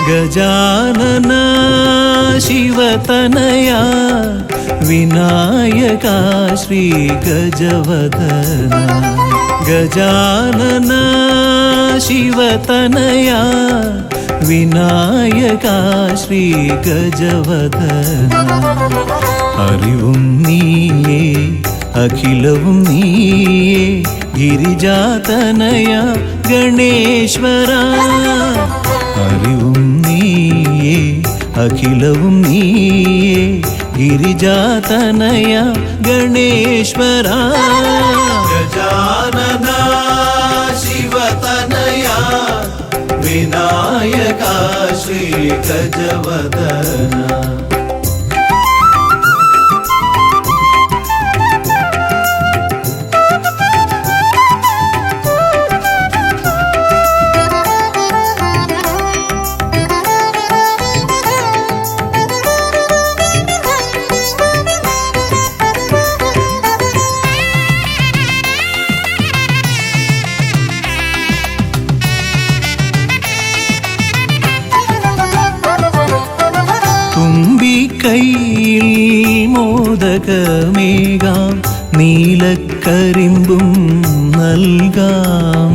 ഗജാനന ശിവതനയ വിനായക ശ്രീ ഗജവദന ഗജാനന ശിവതനയ വിനായക ശ്രീ ഗജവദന അറിവും നീയേ അഖിലവും നീയേ ഗിരിജാതനയ ഗണേശ്വര അറിവും നീയേ അഖിലവും നീയേ ഗിരിജാതനയ ഗണേശ്വര ഗജാനന ശിവതനയ വിനായക ശ്രീ ഗജവദന കൈയിൽ മോദകമേകാം നീലക്കരിമ്പും നൽകാം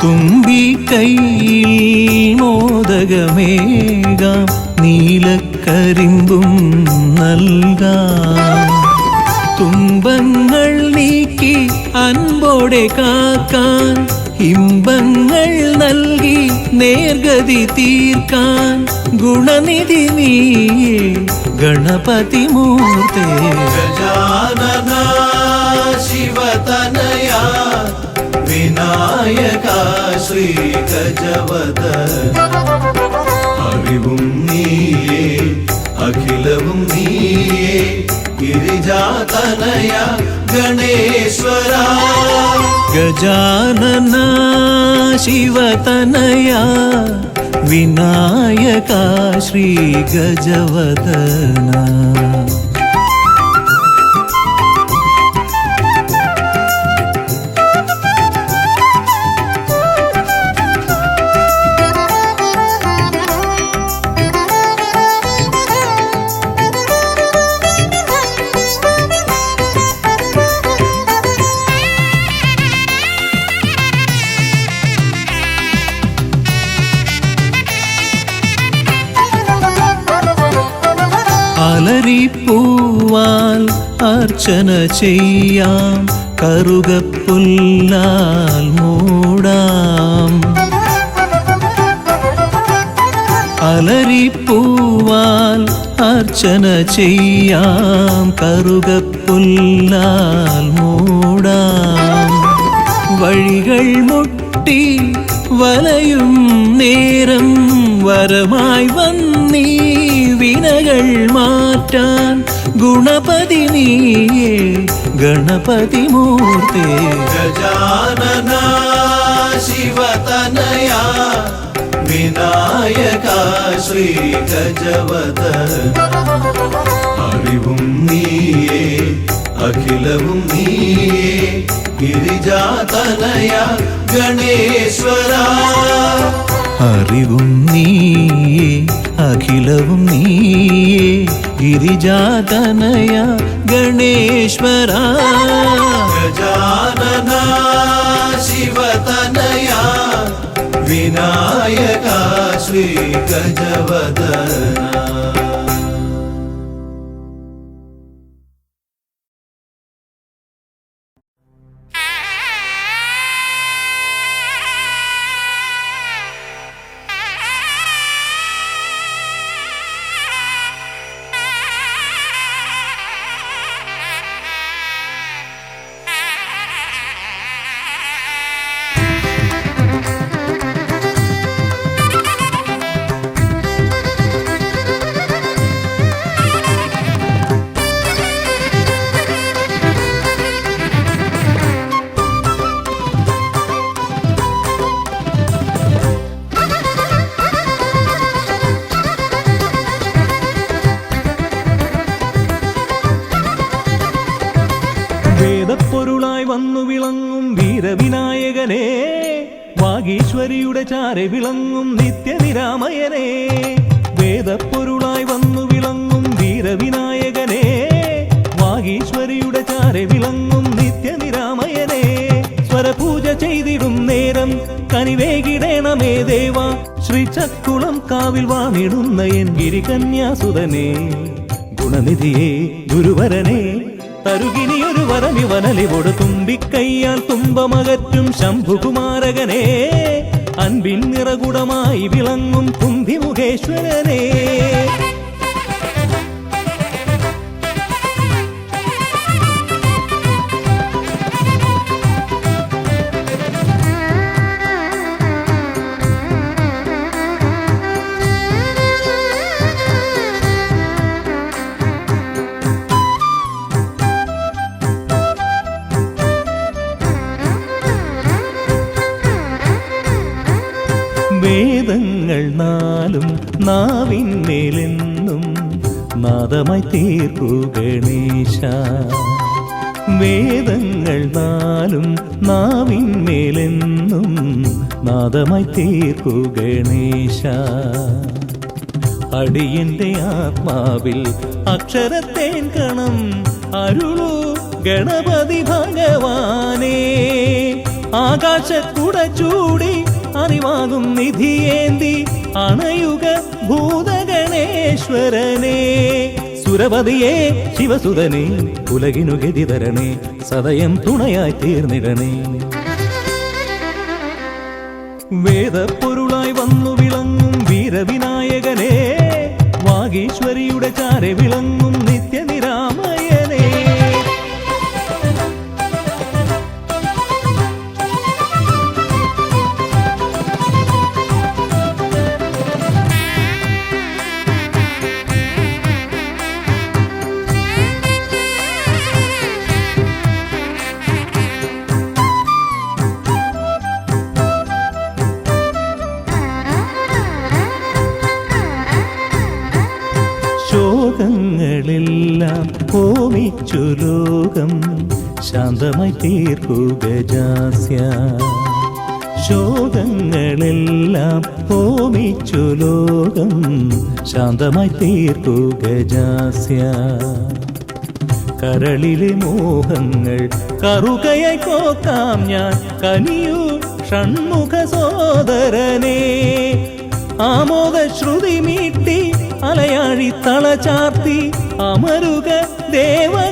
തുമ്പി കൈയിൽ മോദകമേകാം നീലക്കരിമ്പും നൽകാം തുമ്പങ്ങൾ നീക്കി അൻപോടെ കാക്കാൻ ഇമ്പങ്ങൾ നൽകി നേർഗതി തീർക്കാൻ ഗുണനിധി നീയേ ഗണപതി മൂർത്തേ ഗജാനന ശിവതനയ വിനായക ശ്രീ ഗജവദന അറിവും നീയേ അഖിലവും നീയേ ഗിരിജാതനയ ഗണേശ്വര ഗജാനന ശിവതനയ വിനായക ശ്രീ ഗജവദന അലരിപ്പൂവാൽ അർച്ചന ചെയ്യാം കറുകപ്പുല്ലാൽ മൂടാം അലരിപ്പൂവാൽ അർച്ചന ചെയ്യാം കറുകപ്പുല്ലാൽ മൂടാം വഴികൾ മുട്ടി വലയും നേരം വരമായി വന്നീ വിനകൾ മാറ്റാൻ ഗുണപതി നീയേ ഗണപതി മൂർത്തേ ഗജാനന ശിവതനയ വിനായക ശ്രീ ഗജവദന അറിവും നീയേ അഖിലവും നീയേ ഗിരിജാതനയ ഗണേശ്വര അറിവും നീയേ അഖിലവും നീയേ ഗിരിജാതനയ ഗണേശ്വര ഗജാനന ശിവതനയ വിനായക ശ്രീ ഗജവദന വേദപ്പൊരുളായി വന്നു വിളങ്ങും വീരവിനായകനെ വാഗീശ്വരിയുടെ ചാരെ വിളങ്ങും നിത്യനിരാമയനേ, വേദപ്പൊരുളായി വന്നു വിളങ്ങും വീരവിനായകനേ, വാഗീശ്വരിയുടെ ചാരെ വിളങ്ങും നിത്യനിരാമയനേ, സ്വരപൂജ ചെയ്തിടും നേരം കനിവേകിടേണമേ ദേവ, ശ്രീചക്കുളം കാവിൽ വാണിടുന്ന എൻ ഗിരികന്യാസുതനേ, ഗുണനിധിയേ ഗുരുവരനേ, തരുകിനിയൊരു വരമിവനലിവോട് തുമ്പിക്കയ്യാൽ തുമ്പമകറ്റും ശംഭുകുമാരകനേ, അൻപിൻ നിറകുടമായി വിളങ്ങും കുന്തിമുഖേശ്വരനേ. വേദങ്ങൾ നാലും നാവിന്മേലെന്നും നാദമായി തീർക്കൂ ഗണേശ, വേദങ്ങൾ നാലും നാവിന്മേലെന്നും നാദമായി തീർക്കൂ ഗണേശ, അടിയന്റെ ആത്മാവിൽ അക്ഷരത്തേൻ കണം അരുളൂ ഗണപതി ഭഗവാനേ, ആകാശക്കുട ചൂടി അറിവാകും നിധിയേന്തി അണയുക ഭൂതഗണേശ്വരനേ, സുരപതിയേ ശിവസുതനേ, ഉലകിനു ഗതി തരണേ, സദയം തുണയായി തീർന്നിടണേ. വേദപ്പൊരുളായി വന്നു വിളങ്ങും വീരവിനായകനേ, വാഗീശ്വരിയുടെ ചാരെ വിളങ്ങും നിത്യനിരാമയനേ. ശോകങ്ങളെല്ലാം ഹോമിച്ചു ലോകം ശാന്തമായി തീർക്കൂ ഗജാസ്യ, ശോകങ്ങളെല്ലാം ഹോമിച്ചു ലോകം ശാന്തമായി തീർക്കൂ ഗജാസ്യ, കരളിലെ മോഹങ്ങൾ കറുകയായി കോക്കാം ഞാൻ കനിയൂ ഷൺമുഖ സോദരനേ, ആമോദ ശ്രുതി മീട്ടി അലയാഴി തളചാർത്തി അമരുക ദേവഗണാർച്ചിതനേ,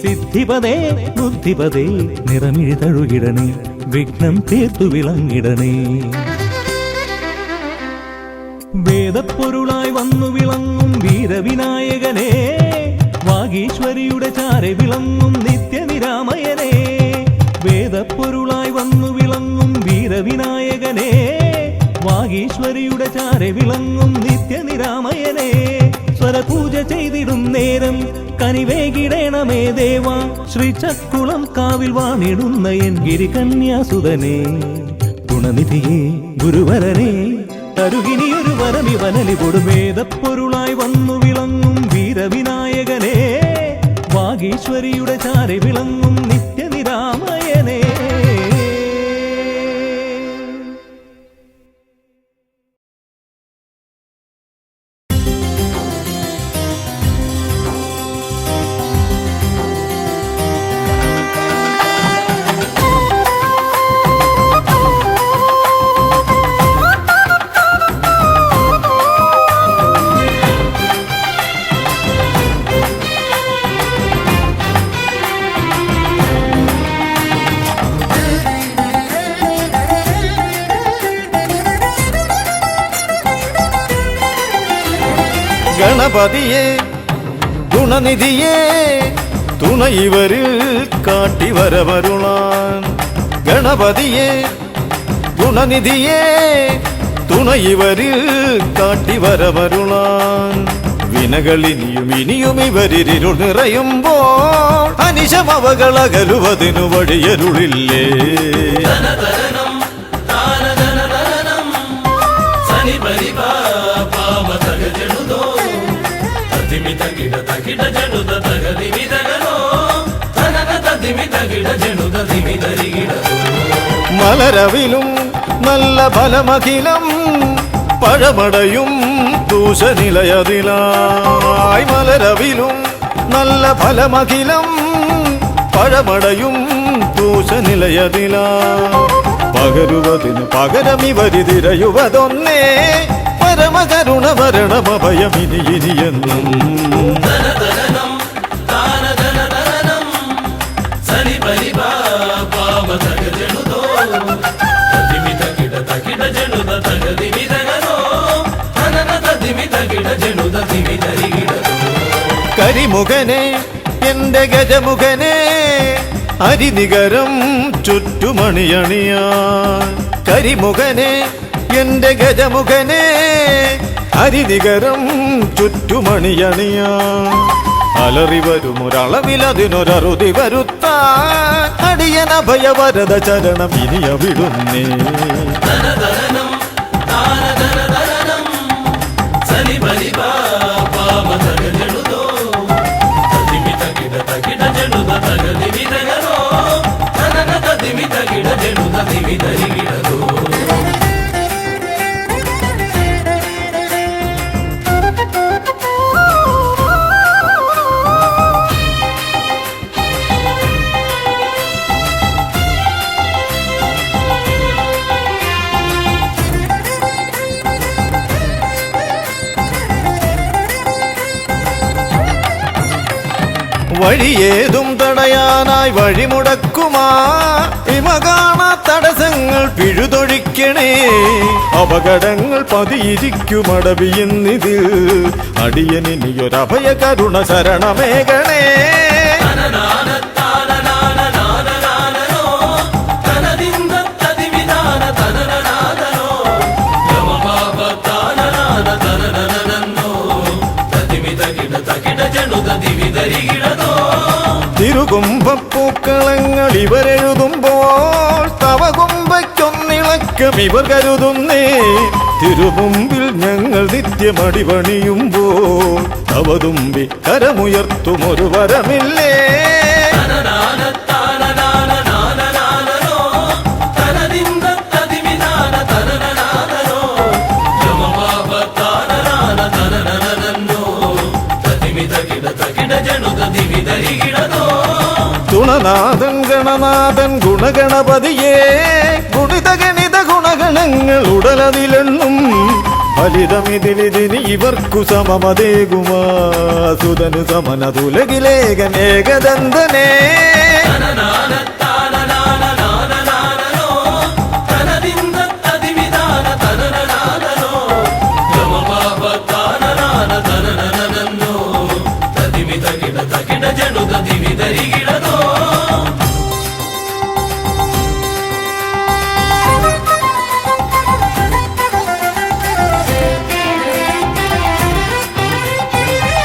സിദ്ധിപദേ ബുദ്ധിപദേ നിറമിഴി തഴുകിടണേ, വിഘ്നം തീർത്തു വിളങ്ങിടണേ. വേദപ്പൊരുളായി വന്നു വിളങ്ങും വീരവിനായകനേ, വാഗീശ്വരിയുടെ ചാരെ വിളങ്ങും നിത്യനിരാമയനേ, വേദപ്പൊരുളായി വന്നു വിളങ്ങും വീരവിനായകനേ, വാഗീശ്വരിയുടെ ചാരെ വിളങ്ങും നിത്യനിരാമയനേ, സ്വരപൂജ ചെയ്തിടും നേരം കനിവേകിടേണമേ ദേവ, ശ്രീചക്കുളം കാവിൽ വാണിടുന്ന എൻ ഗിരികന്യാസുതനേ, ഗുണനിധിയേ ഗുരുവരനേ, തരുകിനിയൊരു വരമിവനലിവോട് വേദപ്പൊരുളായി വന്നു വിളങ്ങും വീരവിനായകനേ, വാഗീശ്വരിയുടെ ചാരെ വിളങ്ങും നിത്യനിരാമയനേ. ഗണപതിയേ ഗുണനിധിയേ തുണയിവരിൽ കാട്ടിവരവരുളാൻ, ഗണപതിയേ ഗുണനിധിയേ തുണയിവരിൽ കാട്ടിവരവരുളാൻ, വിനകളിനിയും ഇനിയും ഇവരിരുൾ നിറയുമ്പോൾ അനിശമവകളകലുവതിനു വഴിയരുളില്ലേ. ತಗಿಡ ಜನುದ ದಿಮಿ ದರಿಗಿಡದು മലരവിലും നല്ല ഫലമഖിലം പഴമടയും ദൂഷനിലയതിലായി മലരവിലും നല്ല ഫലമഖിലം പഴമടയും ദൂഷനിലയതിലാ പകരുവതിനു പകരമിവരിതിരയുവതൊന്നേ പരമകരുണ വരണമഭയമിനി ഇനിയെന്നും കരിമുഖനെ എന്റെ ഗജമുഖനെ അരിനികരം ചുറ്റുമണിയണിയാൻ കരിമുഖനെ എന്റെ ഗജമുഖനെ അരിനികരം ചുറ്റുമണിയണിയാൻ അലറി വരുമൊരളവിലതിനൊരറുതി വരുത്താൻ അടിയന ഭയവരത ചരണം ഇനിയ വിടുന്നേ വഴിയേതും തടയാനായി വഴിമുടക്കുമാ ഇമ കാണാ തടസ്സങ്ങൾ പിഴുതൊഴിക്കണേ അപകടങ്ങൾ പതിയിരിക്കുമടവിയെന്നിതിൽ അടിയനിയൊരഭയ കരുണ ശരണമേകണേ തിരുകുംഭപ്പൂക്കളങ്ങൾ ഇവരെഴുതുമ്പോൾ തവകുംഭയ്ക്കൊന്നിളക്കം ഇവർ കരുതുന്നേ തിരുമുമ്പിൽ ഞങ്ങൾ നിത്യമടിപണിയുമ്പോൾ തവതുമ്പി കരമുയർത്തുമൊരു വരമില്ലേ തുണനാഥൻ ഗണനാഥൻ ഗുണഗണപതിയേ ഗുണിത ഗണിത ഗുണഗണങ്ങൾ ഉടലതിലെണ്ണും ഫലിതമിതിലിതിന് ഇവർക്കു സമമതേകുമാ സുതനു സമനതുലകിലേകനേകദന്തനേ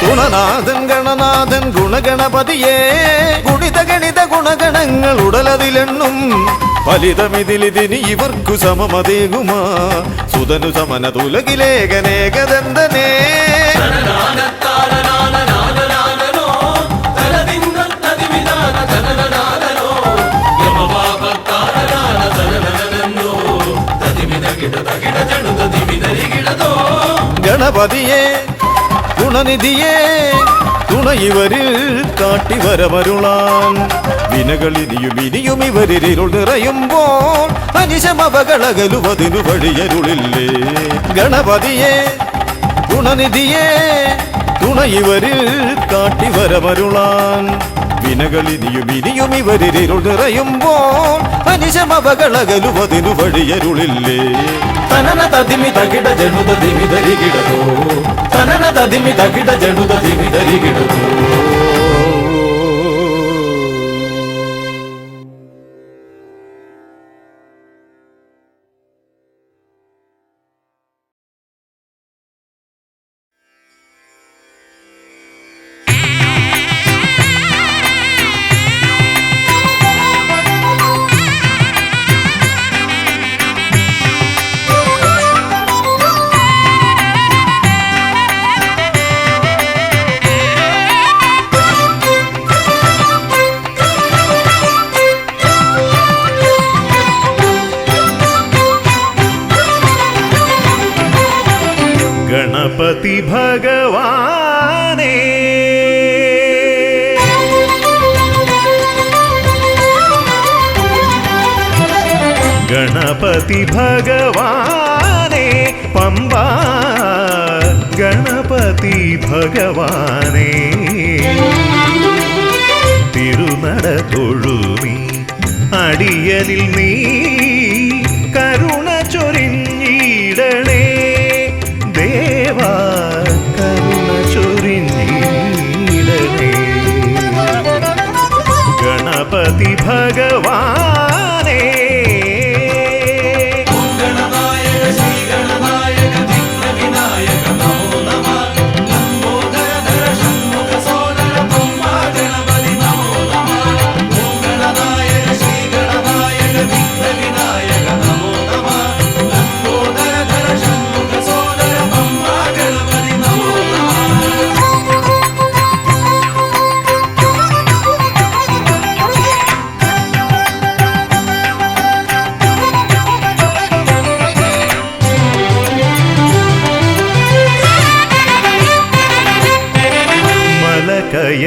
ഗുണനാഥൻ ഗണനാഥൻ ഗുണഗണപതിയേ ഗുണിത ഗണിത ഗുണഗണങ്ങൾ ഉടലതിലെണ്ണും ഫലിതമിതിലിതിന് ഇവർക്കു സമമതേകുമാ സുതനു സമനതുലകിലേകനേകദന്തനേ ഗണപതിയേ ഗുണനിധിയേ തുണയിവരിൽ കാട്ടിവരമരുളാൻ വിനകളിനിയും ഇനിയും ഇവരിരുൾ നിറയുമ്പോൾ അനിശമവകളകലുവതിനു വഴിയരുളില്ലേ ഗണപതിയേ ഗുണനിധിയേ തുണയിവരിൽ കാട്ടിവരമരുളാൻ വിനകളിനിയും ഇനിയും ഇവരിരുൾ നിറയുമ്പോൾ അനിശമവകളകലുവതിനു വഴിയരുളില്ലേ തനന തതിമി തകിട ജനുത ദിമി ധരികിടതോ തനന തതിമി തകിട ജനുത ദിമി ധരികിടതോ ഗണപതി ഭഗവാനേ ഗണപതി ഭഗവാനേ പമ്പ ഗണപതി ഭഗവാനേ തിരുനട തൊഴുമീ അടിയനിൽ നീ കരുണ ചൊരിഞ്ഞിടണേ ദേവാ കരുണ ചൊരിഞ്ഞിടണേ ഗണപതി ഭഗവാനേ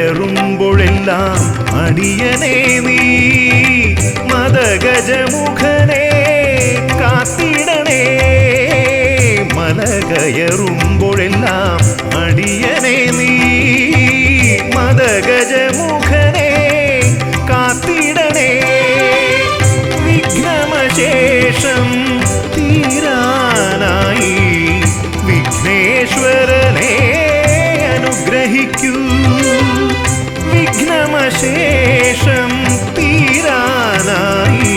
കയറുമ്പോഴെല്ലാം അടിയനേ നീ മദഗജമുഖനെ കാത്തിടണേ മല കയറുമ്പോഴെല്ലാം അടിയനേ നീ മദഗജമുഖനെ കാത്തിടണേ വിഘ്നമശേഷം തീരാനായി വിഘ്നേശ്വരനെ അനുഗ്രഹിക്കൂ വിഘ്നമശേഷം തീരാനായി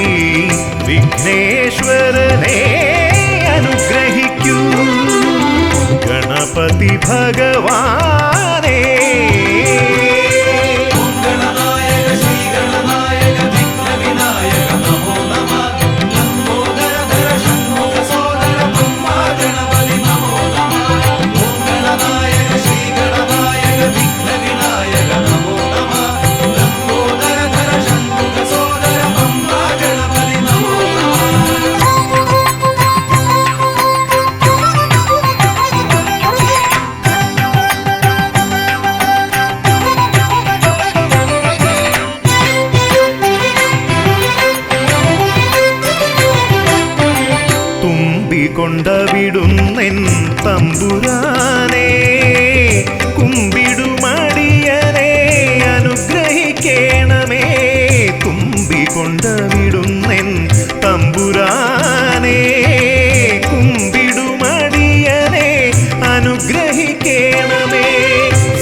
വിഘ്നേശ്വരനെ അനുഗ്രഹിക്കൂ ഗണപതി ഭഗവാനേ കൊണ്ടവിടുന്നെൻ തമ്പുരാനേ കുമ്പിടുമടിയനെ അനുഗ്രഹിക്കണമേ കുമ്പികൊണ്ടവിടുന്നെൻ തമ്പുരാനേ കുമ്പിടുമടിയനെ അനുഗ്രഹിക്കണമേ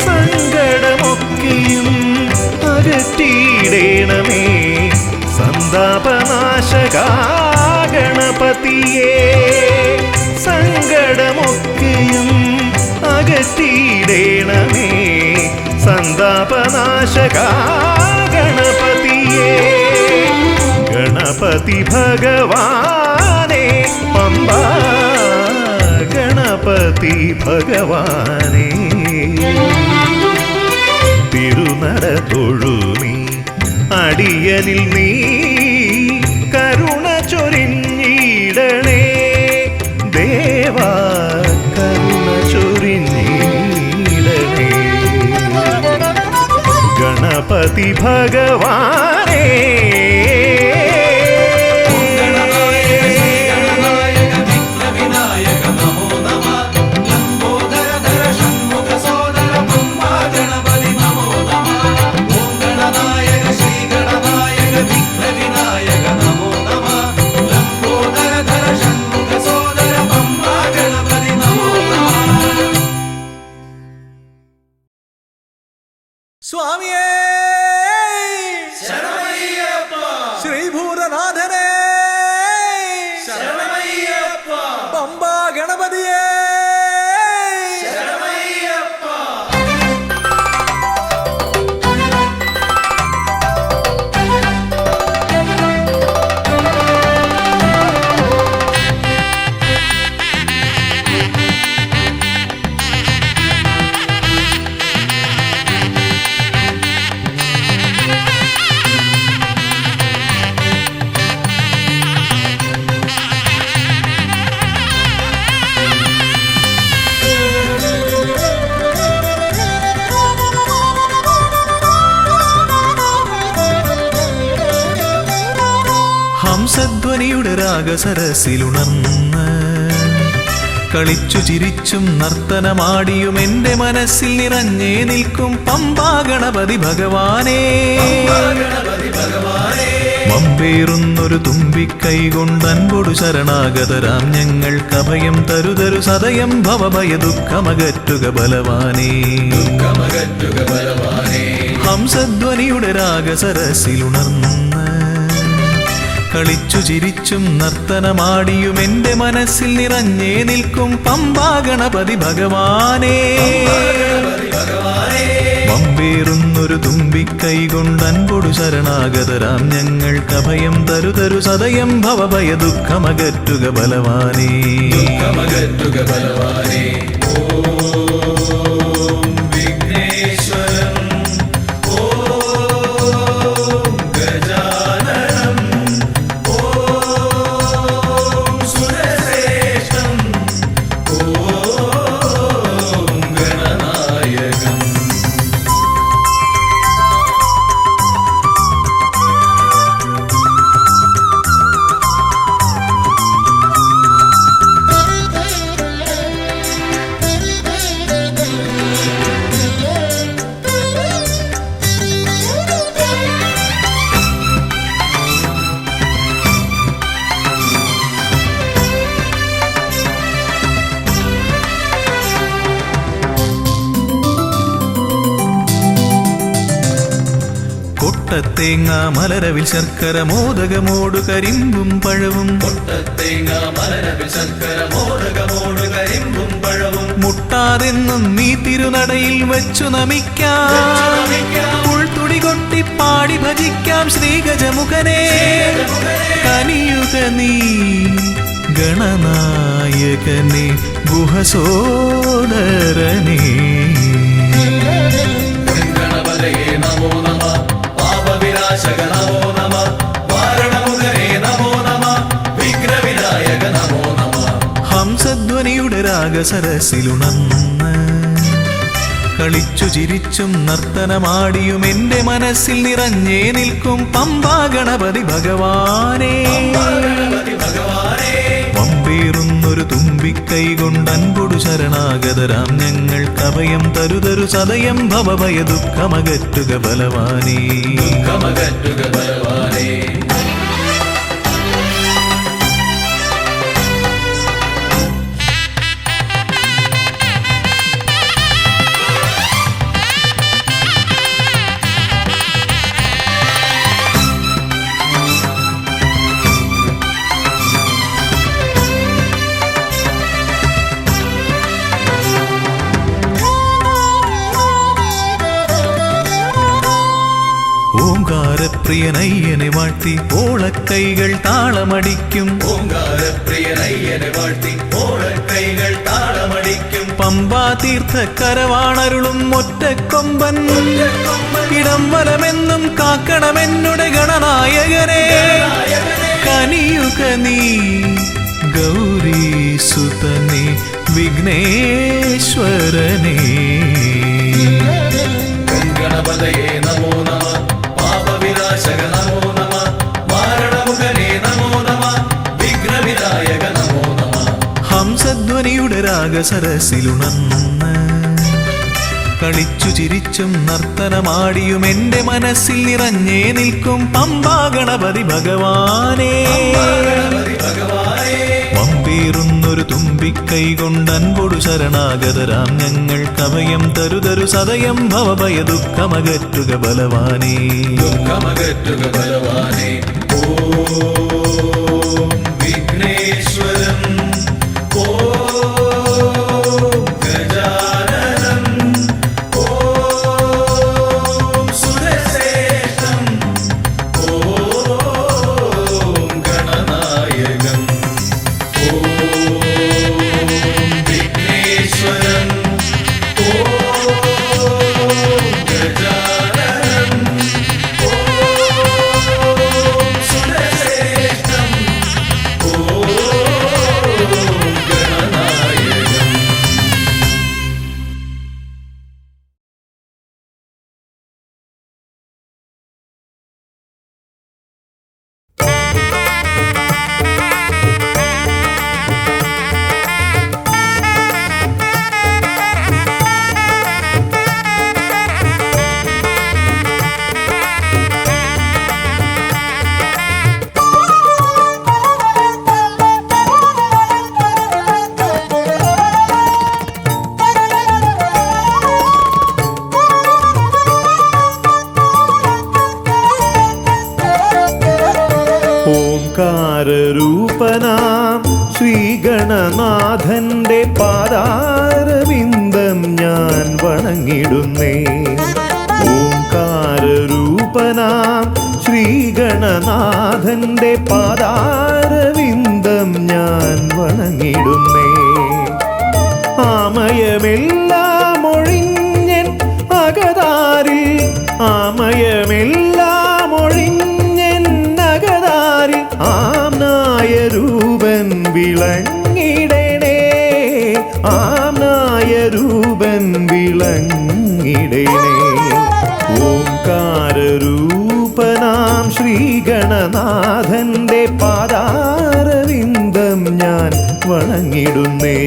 സങ്കടമൊക്കെയും അകറ്റിയിടണമേ സന്താപനാശകാ ഗണപതിയേ സങ്കടമൊക്കെയും അകറ്റിയിടണമേ സന്താപനാശകാ ഗണപതിയേ ഗണപതി ഭഗവാനേ പമ്പ ഗണപതി ഭഗവാനേ തിരുനട തൊഴുമീ അടിയനിൽ നീ കരുണ ചൊരിഞ്ഞിടണേ ദേവാ കരുണ ചൊരിഞ്ഞിടണേ ഗണപതി ഭഗവാനേ സ്വാമിയേ ശരണമയ്യപ്പ ശ്രീഭൂതനാഥനേ ശരണമയ്യപ്പ പമ്പ ഗണപതിയേ ശരണമയ്യപ്പ ഹംസധ്വനിയുടെ രാഗസരസിലുണർന്ന് കളിച്ചു ചിരിച്ചും നർത്തനമാടിയും എൻ്റെ മനസ്സിൽ നിറഞ്ഞേ നിൽക്കും പമ്പാ ഗണപതി ഭഗവാനേ. മമ്പേറുന്നൊരു തുമ്പിക്കൈ കൊണ്ടൻപൊടു ശരണാഗതരാം ഞങ്ങൾക്ക് അഭയം തരുതരു സദയം ഭവഭയ ദുഃഖമകറ്റുക ബലവാനേ. ഹംസധ്വനിയുടെ രാഗസരസിലുണർന്ന് കളിച്ചു ചിരിച്ചും നർത്തനമാടിയും എൻ്റെ മനസ്സിൽ നിറഞ്ഞേ നിൽക്കും പമ്പാ ഗണപതി ഭഗവാനേ. മമ്പേറുന്നൊരു തുമ്പിക്കൈ കൊണ്ടൻപൊടു ശരണാഗതരാം ഞങ്ങൾക്ക് അഭയം തരുതരു സദയം ഭവഭയ ദുഃഖമകറ്റുക ബലവാനേ. കൊട്ടത്തേങ്ങ മലരവിൽ ശർക്കര മോദകമോടു കരിമ്പും പഴവും മുട്ടാതെന്നും നീ തിരുനടയിൽ വെച്ചു നമിക്കാം. ഉൾത്തുടി കൊട്ടി പാടി ഭജിക്കാം ശ്രീഗജമുഖനെ. കനിയുക നീ ഗണനായകനെ ഗുഹസോദരനേ. ഹംസധ്വനിയുടെ രാഗസരസിലുണർന്ന് കളിച്ചു ചിരിച്ചും നർത്തനമാടിയും എൻ്റെ മനസ്സിൽ നിറഞ്ഞേ നിൽക്കും പമ്പാ ഗണപതി ഭഗവാനേ. പമ്പേറുന്നൊരു തുമ്പിക്കൈ കൊണ്ടൻപൊടു ശരണാഗതരാം ഞങ്ങൾക്ക് അഭയം തരുതരു സദയം ഭവഭയ ദുഃഖമകറ്റുക ബലവാനേ. ഓംകാരപ്രിയനയ്യനെ വാഴ്ത്തി ഓളക്കൈകൾ താളമടിക്കും. പമ്പാ തീർത്ഥക്കരവാണരുളും ഒറ്റക്കൊമ്പൻ. ഇടം വലമെന്നും കാക്കണമെന്നുടെ ഗണനായകനെ. കനിയുക നീ ഗൗരീസുതനെ വിഘ്നേശ്വരനേ. ഗണപതയേ നമോ നമഃ. പാപവിനാശക നമോ നമഃ. മാരണമുഖനേ നമോ നമഃ. വിഘ്നവിനായക നമോ നമഃ. ഹംസധ്വനിയുടെ രാഗസരസിലുണർന്ന് കളിച്ചു ചിരിച്ചും നർത്തനമാടിയും എൻ്റെ മനസ്സിൽ നിറഞ്ഞേ നിൽക്കും പമ്പാ ഗണപതി ഭഗവാനേ. മമ്പേറുന്നൊരു തുമ്പിക്കൈ കൊണ്ടൻപൊടു ശരണാഗതരാം ഞങ്ങൾക്ക് അഭയം തരുതരു സദയം ഭവഭയ ദുഃഖമകറ്റുക ബലവാനേ. ഓം വിഘ്നേശ്വരം. ഓം ഗജാനനം. ഓം സുരശ്രേഷ്ഠം. ഓം ഗണനായകം. ഓം വിഘ്നേശ്വരം. ഓം ഗജാനനം. ഓം സുരശ്രേഷ്ഠം. ഓം ഓംകാരരൂപനാം ശ്രീഗണനാഥന്റെ പാദാരവിന്ദം ഞാൻ വണങ്ങിടുന്നേ. ഓംകാരരൂപനാം ശ്രീഗണനാഥന്റെ പാദാരവിന്ദം ഞാൻ വണങ്ങിടുന്നേ. ആമയമെല്ലാം ഒഴിഞ്ഞൻ അകതാരിൽ, ആമയമെല്ലാം ഒഴിഞ്ഞൻ അകതാരിൽ ആംനായ രൂപൻ വിളങ്ങിടണേ, ആംനായ രൂപൻ വിളങ്ങിടണേ. ഓംകാരരൂപനാം ശ്രീഗണനാഥന്റെ പാദാരവിന്ദം ഞാൻ വണങ്ങിടുന്നേ.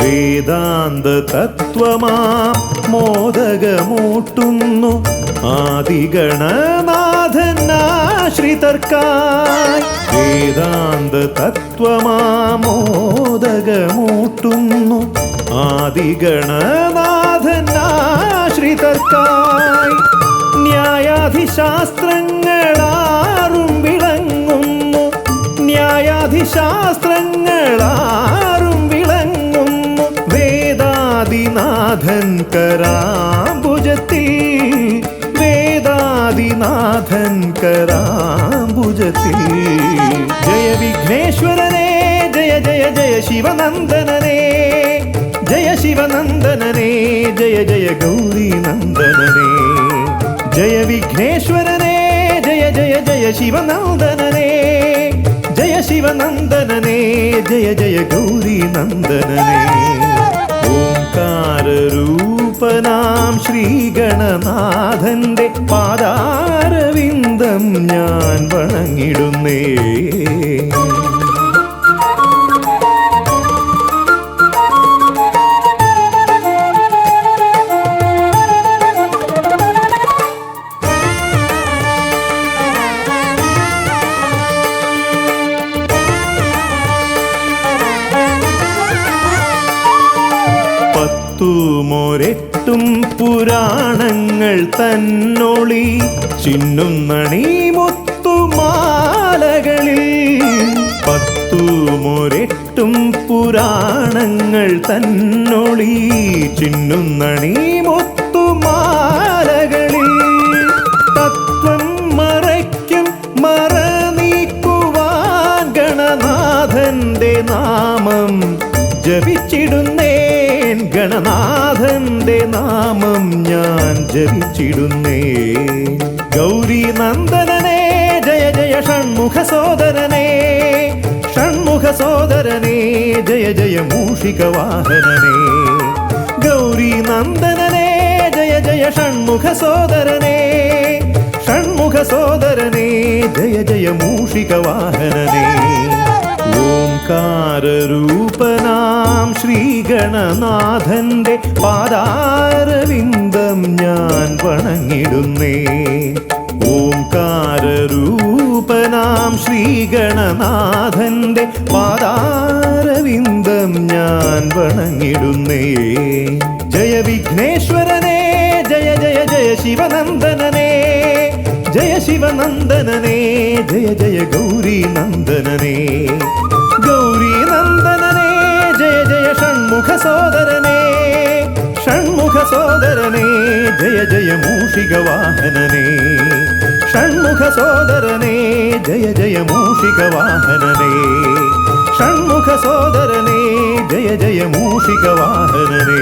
വേദാന്ത തത്വമാം മോദകമൂട്ടുന്നു ആദിഗണനാഥനാശ്രിതർക്കായി. വേദാന്ത തത്വമാം മോദകമൂട്ടുന്നു ആദിഗണനാഥനാശ്രിതർക്കായി. ന്യായാധിശാസ്ത്രങ്ങളാറും വിളങ്ങുന്നു, ന്യായാധിശാസ്ത്രങ്ങളാറും വിളങ്ങുന്നു വേദാദിനാഥൻ കരാംബുജത്തിൽ, വേദാദിനാഥൻ കരാംബുജത്തിൽ. ജയ വിഘ്നേശ്വരനേ ജയ ജയ ജയ ശിവനന്ദനനേ, ജയ ശിവനന്ദനനേ ജയ ജയ ഗൗരി നന്ദനനേ. ജയ വിഘ്നേശ്വരനേ ജയ ജയ ജയ ശിവനന്ദനനേ, ജയ ശിവനന്ദനനേ ജയ ജയ ഗൗരി നന്ദനനേ. ഓംകാരരൂപനാം ശ്രീഗണനാഥന്റെ പാദാരവിന്ദം ഞാൻ വണങ്ങിടുന്നേ. പത്തുമൊരെട്ടും പുരാണങ്ങൾ തന്നൊളി ചിന്നുന്നണി മുത്തുമാലകളിൽ. പത്തുമൊരെട്ടും പുരാണങ്ങൾ തന്നൊളി ചിന്നുന്നണി മുത്തുമാലകളിൽ. തത്വം മറയ്ക്കും മറ നീക്കുവാൻ ഗണനാഥന്റെ നാമം ജപിച്ചിടുന്നേൻ, ഗണനാഥന്റെ നാമം ഞാൻ ജപിച്ചിടുന്നേ. ഗൗരി നന്ദനനേ ജയ ജയ ഷൺമുഖ സോദരനേ, ഷൺമുഖ സോദരനേ ജയ ജയ മൂഷിക വാഹനനേ. ഗൗരി നന്ദനനേ ജയ ജയ ഷൺമുഖ സോദരനേ, ഷൺമുഖ സോദരനേ ജയ ജയ മൂഷിക വാഹനനേ. ഓംകാരരൂപനാം ശ്രീഗണനാഥന്റെ പാദാരവിന്ദം ഞാൻ വണങ്ങിടുന്നേ. ഓംകാരരൂപനാം ശ്രീഗണനാഥന്റെ പാദാരവിന്ദം ഞാൻ വണങ്ങിടുന്നേ. ജയ വിഘ്നേശ്വരനേ ജയ ജയ ജയ ശിവനന്ദനനേ, ജയ ശിവനന്ദനനേ ജയ ജയ ഗൗരി നന്ദനനേ. ഗൗരി നന്ദനനേ ജയ ജയ ഷൺമുഖ സോദരനേ, ഷൺമുഖ സോദരനേ ജയ ജയ മൂഷിക വാഹനനേ. ഷൺമുഖ സോദരനേ ജയ ജയ മൂഷിക വാഹനനേ, ഷൺമുഖ സോദരനേ ജയ ജയ മൂഷിക വാഹനനേ.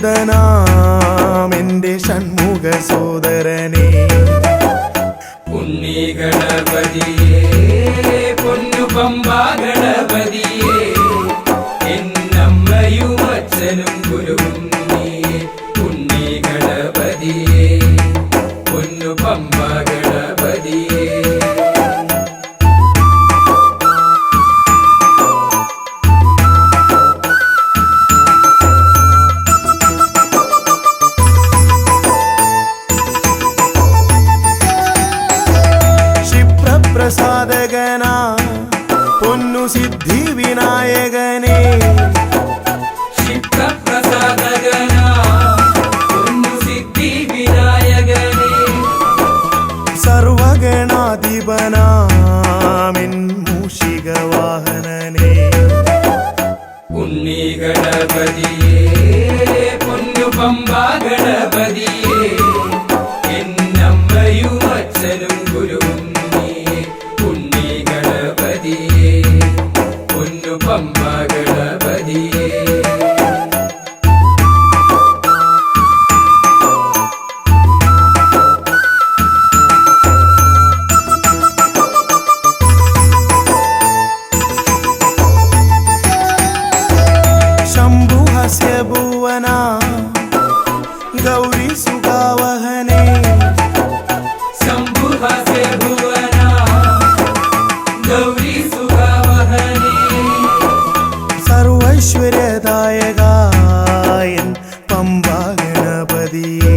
പൂജിതനാം എൻ്റെ ഷൺമുഖ സോദരനെ ഉണ്ണി ഗണപതിയേ പൊന്നു പമ്പാ ഗണപതിയേ എന്നമ്മയും അച്ഛനും ഗുരുവും നീയേ ഉണ്ണി ഗണപതിയേ പൊന്നു പമ്പാ ഗണപതിയേ പ്രസാദകനാ പൊന്നു സിദ്ധി വിനായകനെ ക്ഷിപ്രപ്രസാദകനാ പൊന്നു സിദ്ധി വിനായകനേ സർവഗണാധിപനാമിൻ മൂഷിക വാഹനനെ ഉണ്ണി ഗണപതിയേ പൊന്നു പമ്പാ ഗണപതിയേ എന്നമ്മയും അച്ഛനും ഗുരുവും ഉണ്ണി ഗണപതിയേ പൊന്നു പമ്പാ ഗണപതിയേ ശംഭുഹസ്യ ഭുവന ഗൗരി സുഖാവഹനെ ശംഭുഹസ്യ ഭുവന ഗൗരി സുഖാവഹനേ സർവൈശ്വര്യദായകായൻ പമ്പാ ഗണപതിയേ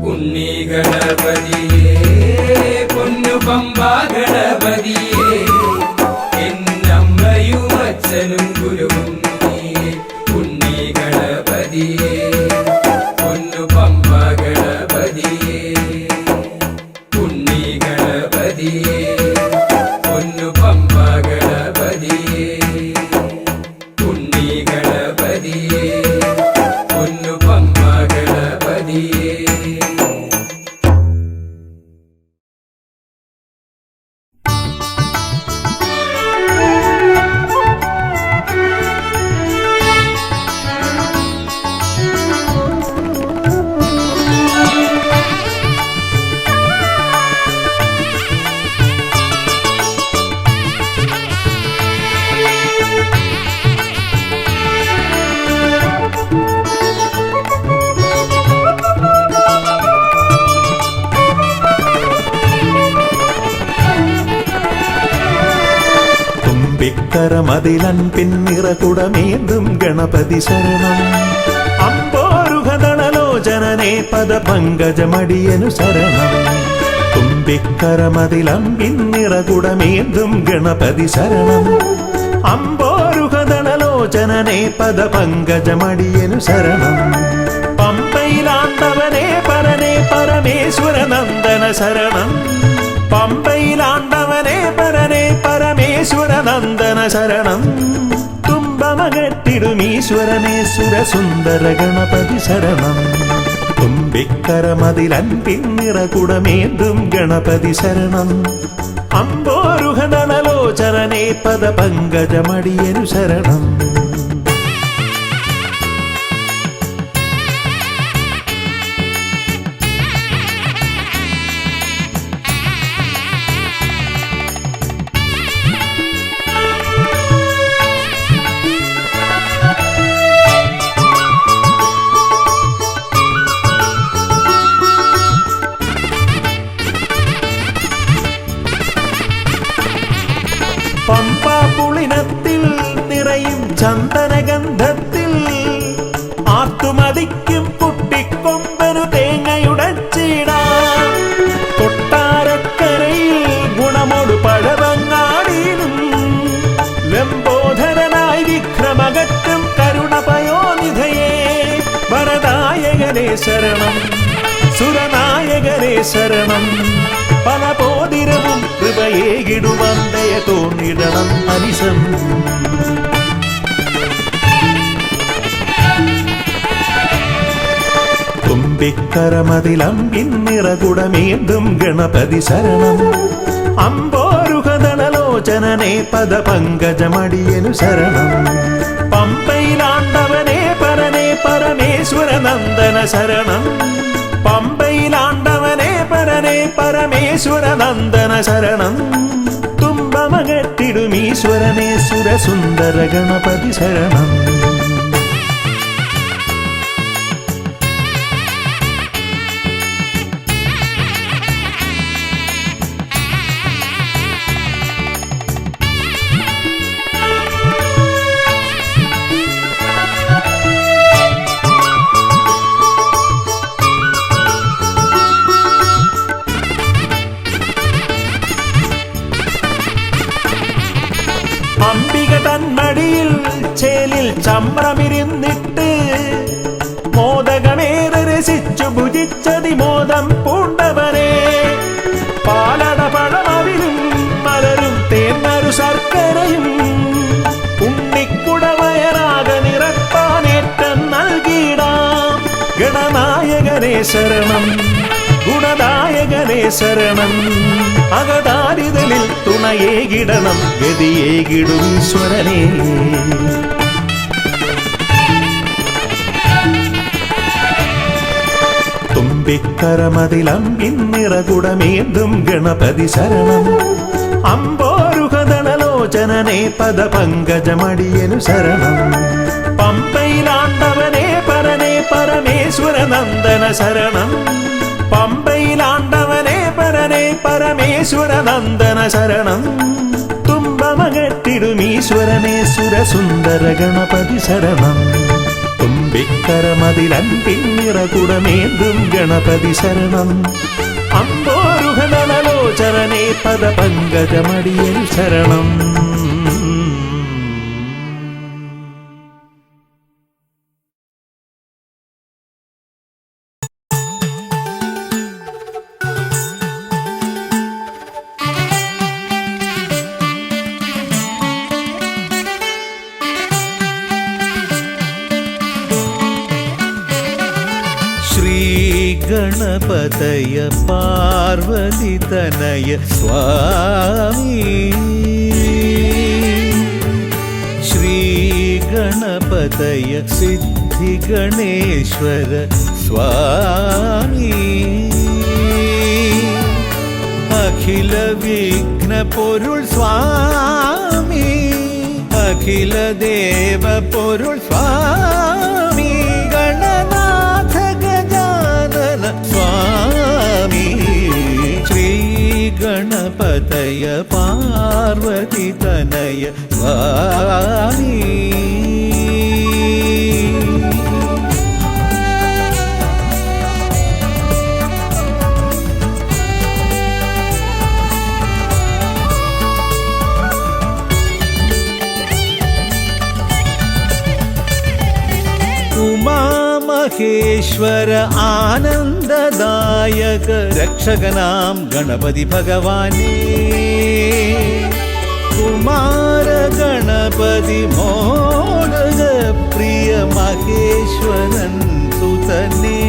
ഉണ്ണി ഗണപതിയേ പൊന്നു പമ്പാ ഗണപതിയേ എന്നമ്മയും അച്ഛനും ഗുരുവും നീയേ ഉണ്ണി ഗണപതിയേ പൊന്നു പമ്പാ ഗണപതിയേ ഉണ്ണി ഗണപതിയേ പൊന്നു പമ്പാ ഗണപതിയേ ഉണ്ണി ഗണപതിയേ പൊന്നു പമ്പാ ഗണപതിയേ തുമ്പിക്കരമതിലൻപിൻ നിറകുടമേന്തും ഗണപതി ശരണം അമ്പോരുഹദളലോചനനെ പദപങ്കജമടിയനു ശരണം തുമ്പിക്കരമതിലൻപിൻ നിറകുടമേന്തും ഗണപതി ശരണം അമ്പോരുഹദളലോചനനെ പദപങ്കജമടിയനു ശരണം പമ്പയിലാണ്ടവനെ പരനെ പരമേശ്വരനന്ദന ശരണം പമ്പയിലാണ്ടവനെ പരനെ പരമേശ്വരനന്ദന ശരണം തുമ്പമകട്ടിടുമീശ്വരനെ സുരസുന്ദര ഗണപതി ശരണം തുമ്പിക്കരമതിലൻപിൻ നിറകുടമേന്തും ഗണപതി ശരണം അമ്പോരുഹദളലോചനനെ പദപങ്കജമടിയനു ശരണം പമ്പാപുളിനത്തിൽ നിറയും ചന്ദനഗന്ധത്തിൽ ആത്തുമതിക്കും കുട്ടിക്കൊമ്പനു തേങ്ങയുടച്ചിടാം കൊട്ടാരക്കരയിൽ ഗുണമൊടു പഴവങ്ങാടിയിലും ലംബോധരനായി വിക്രമകറ്റും കരുണപയോനിധയേ വരദായകനേ ശരണം സുരനായകനേ ശരണം പല പോതിരവും കൃപയേകിടുവന്തയ തോന്നിടണം അനിശം തുമ്പിക്കരമതിലംബിൻ നിറകുടമേന്തും ഗണപതി ശരണം അമ്പോരുഹദളലോചനനെ പദപങ്കജമടിയനു ശരണം പമ്പയിലാണ്ടവനെ പരനെ പര പരമേശ്വര നന്ദന ശരണം. പമ്പയിലാണ്ടവനെ പരനെ പരമേശ്വര നന്ദന ശരണം. തുമ്പമകത്തിടുമീശ്വരനെ സുരസുന്ദര ഗണപതി ശരണം. അംബിക തന്മടിയിൽ ചേലിൽ ചമ്രമിരുന്നിട്ട് മോദകമേറെ രസിച്ചു ഭുജിച്ചതിമോദം പൂണ്ടവനെ. പാലട പഴമവിലും മലരും തേന്നരു ശർക്കരയും ഉണ്ണിക്കുടവയറാക നിറപ്പാനേറ്റം നൽകിടാം. ഗണനായകനേ ശരണം, ഗുണദായകനേ ശരണം. അകതാരിതലിൽ തുണയേകിടണം ഗതിയേകിടും ഈശ്വരനേ. തുമ്പിക്കരമതിലമ്പിന്നിറകുടമേന്തും ഗണപതി ശരണം. അമ്പോരുഹദളലോചനനെ പദപങ്കജമടിയനു ശരണം. പമ്പയിലാണ്ടവനെ പരനെ പരമേശ്വര നന്ദന ശരണം. പമ്പയിലാണ്ടവനെ പരനെ പരമേശ്വര നന്ദന ശരണം. തുമ്പമകത്തിടുമീശ്വരനെ സുരസുന്ദര ഗണപതി ശരണം. തുമ്പിക്കരമതിലൻപിന്നിറകുടമേന്തും ഗണപതി ശരണം. അമ്പോരുഹദളലോചനനെ പദപങ്കജമടിയൻ ശരണം. ഗണപതയ പാർവതി തനയ സ്വാമി. ശ്രീ ഗണപതയ സിദ്ധി ഗണേശ്വര സ്വാമി. അഖില വിഘ്ന പൊരുൾ സ്വാമി. അഖില ദേവ പൊരുൾ സ്വാമി. ഗണനാഥ ഗജാനന സ്വാമി. ശ്രീ ഗണപതയ പാർവതി തനയ സ്വാമി. ഉമാമഹേശ്വര ആനന്ദദായക രക്ഷകനാം ഗണപതി ഭഗവാനേ. കുമാര ഗണപതി മോദക പ്രിയ മഹേശ്വരൻ സുതനേ.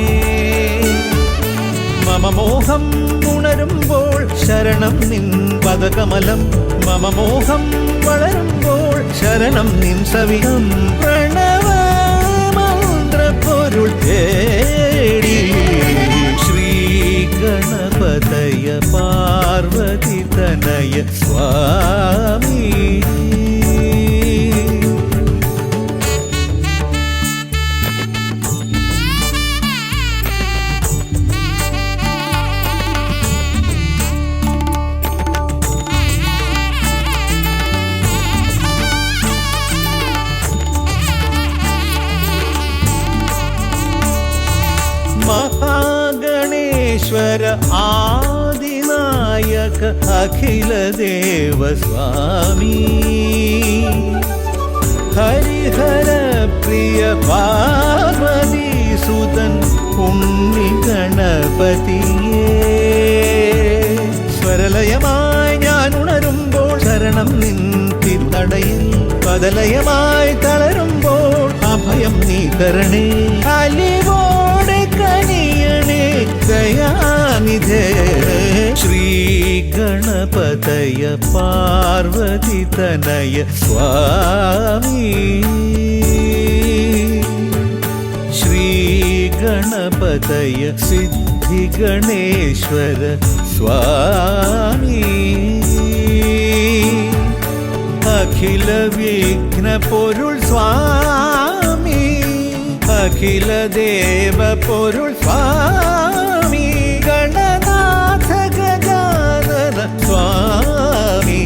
മമ മോഹം ഉണരുമ്പോൾ ശരണം നിൻ പദകമലം. മമ മോഹം വളരുമ്പോൾ ശരണം നിൻ സവിധം. പ്രണവ പൊരുൾ തേടി. ശ്രീ ഗണപതയ പാർവതി തനയ സ്വാമി. മഹാഗണേശ്വര ആദിനായക അഖില ദേവ സ്വാമി. ഹരിഹര പ്രിയ പാർവതി സുതൻ ഉണ്ണി ഗണപതിയേ. സ്വരലയമായി ഞാൻ ഉണരുമ്പോൾ ശരണം നിൻ തിരുനടയിൽ. പദലയമായി തളരുമ്പോൾ അഭയം നീ തരണേ. അലിവോടെ കനിയണേ ദയാനിധേ. ശ്രീ ഗണപതയ പാർവതി തനയ സ്വാമി. ശ്രീ ഗണപതയ സിദ്ധിഗണേശ്വര സ്വാമി അഖില വിഘ്ന പൊരുൾ സ്വാമി അഖില ദേവ പൊരുൾ സ്വാമി ഗണനാഥ ഗജാനന സ്വാമി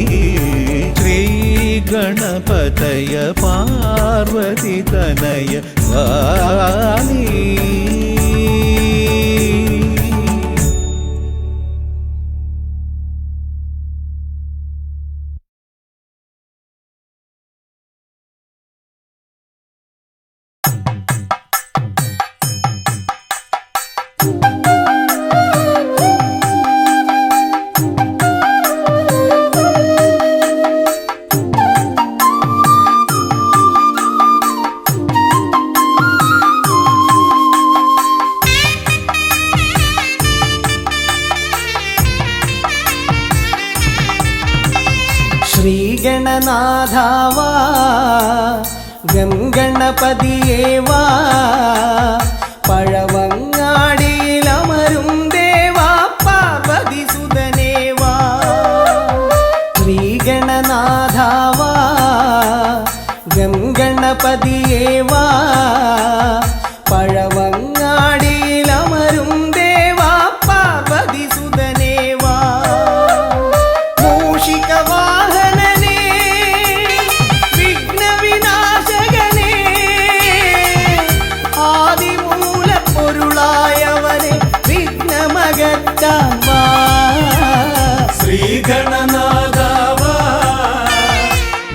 ശ്രീ ഗണപതയ പാർവതി തനയ സ്വാമി ശ്രീഗണനാഥാവാ ഗംഗണപതിയേവാ പഴവങ്ങാടിയിലമരും ദേവാ പാർവതി സുതനേവാ ശ്രീഗണനാഥാവാ ഗംഗണപതിയേവാ പഴവങ്ങാടിയിലമരും ദേവാ പാർവതി സുതനേവാ മൂഷികവാഹനനേ വിഘ്നവിനാശകനേ ആദിമൂലപ്പൊരുളായവനെ വിഘ്നമകറ്റാൻ വാ ശ്രീഗണനാഥാവാ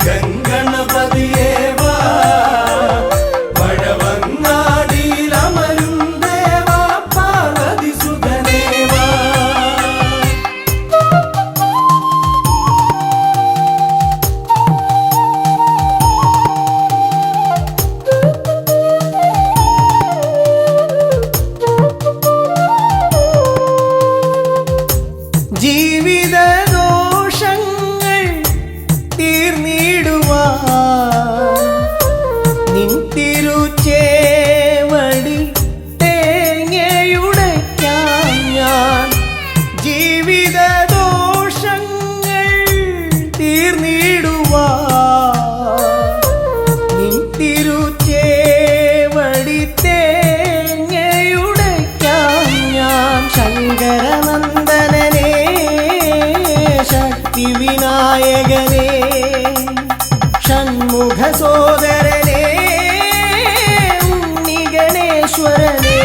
ഗംഗണപതിയേവാ പഴവങ്ങാടിയിലമരും ദേവാ പാർവതി സുതനേവാ ജീവിതദോഷങ്ങൾ തീർന്നിടുവാൻ നിൻ തിരുച്ചേവടി തേങ്ങയുടയ്ക്കാൻ ഞാൻ ജീവിതദോഷങ്ങൾ തീർന്നിടുവാൻ നിൻ തിരുച്ചേവടി തേങ്ങയുടയ്ക്കാൻ ഞാൻ ശങ്കരനന്ദനനേ ശക്തി വിനായകനേ ഷൺമുഖ സോദരനേ ഉണ്ണി ഗണേശ്വരനേ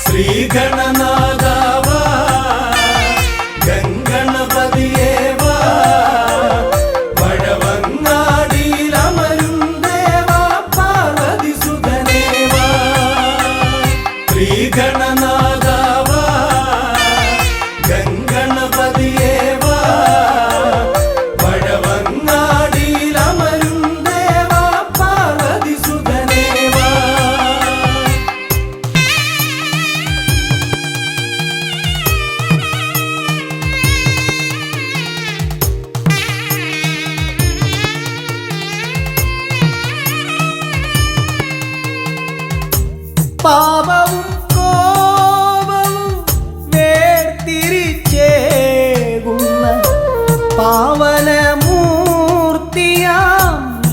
ശ്രീഗണനാഥാവാ ഗംഗണപതിയേവാ പഴവങ്ങാടിയിലമരും ദേവാ പാർവതി സുതനേവാ ശ്രീഗണനാഥാവാ ഗംഗണപതിയേവാ പഴവങ്ങാടിയിലമരും ദേവാ പാർവതി സുതനേവാ പാപവും കോപവും വേർതിരിച്ചേകുന്ന പാവനമൂർത്തിയാം